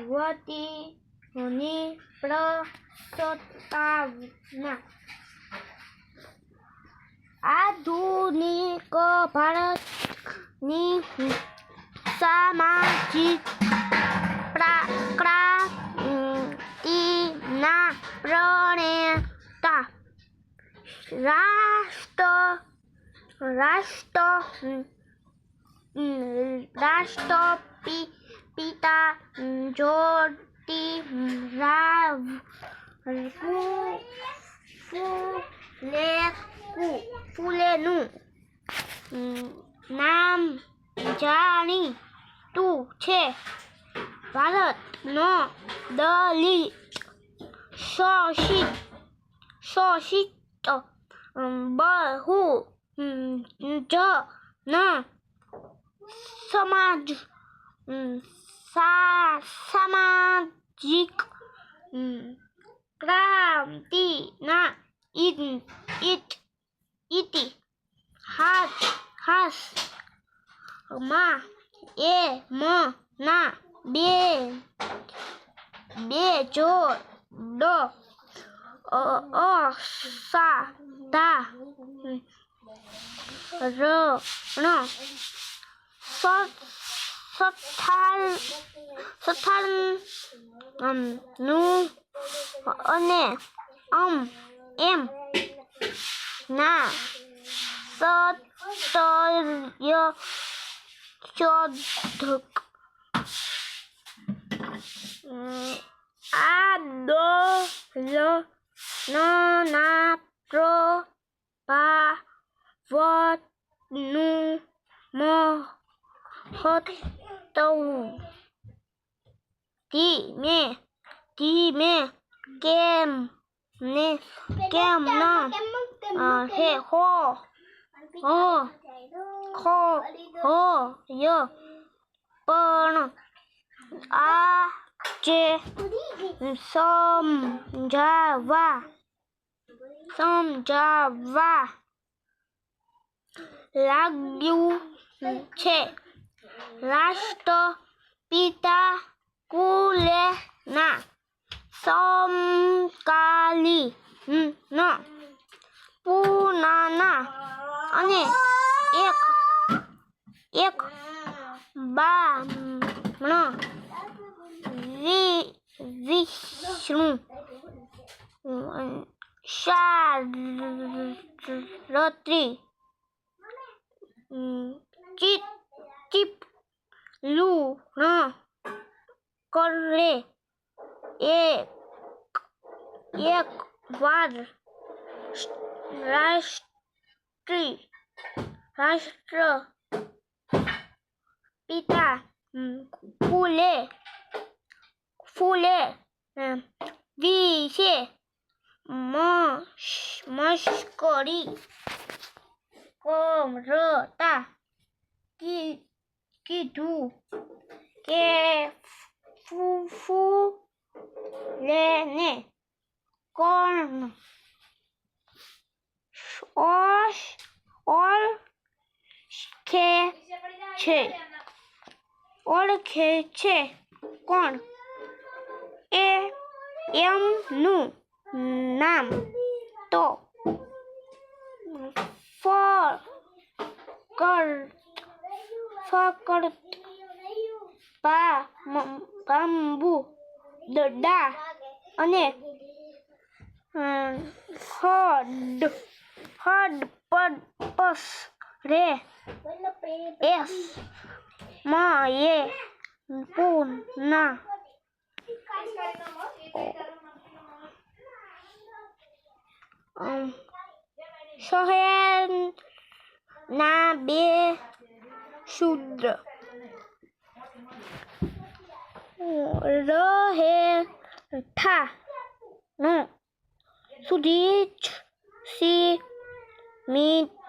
વતીની પ્રસ્તાવના આધુનિક ભારતની સામાજિક ક્રાંતિના પ્રણેતા રાષ્ટ્રપિતા જ્યોતિરાવ ફૂલેનું નામ જાણીતું છે. ભારતનો દલિત શોષિત બહુજન સામાજિક ક્રાંતિના ઇતિહાસમાં એમના બેજોડ અસાધારણ સ્થાનનું અને એમના સત્યશોધક આંદોલનના પ્રભાવનું મહત્વ ધીમે કેમ હોય પણ આજે સમજાવવા લાગ્યું છે. રાષ્ટ્રપિતા ફૂલેના સમકાલીન પૂનાના અને એક બ્રાહ્મણ વિષ્ણુ શાસ્ત્રી ચિપલુણ કરે એક વાર રાષ્ટ્રપિતા ફૂલે વિશે મશ્કરી કરતા કીધું કે ફૂલેને કોણ ઓળખે છે કોણ? એમનું નામ તો ફક્ત બાંબુ દડા અને હડપસ રે એસ મયે પૂના શહેરના બે શૂદ્ર રહેઠાણું સુધી જ સીમિત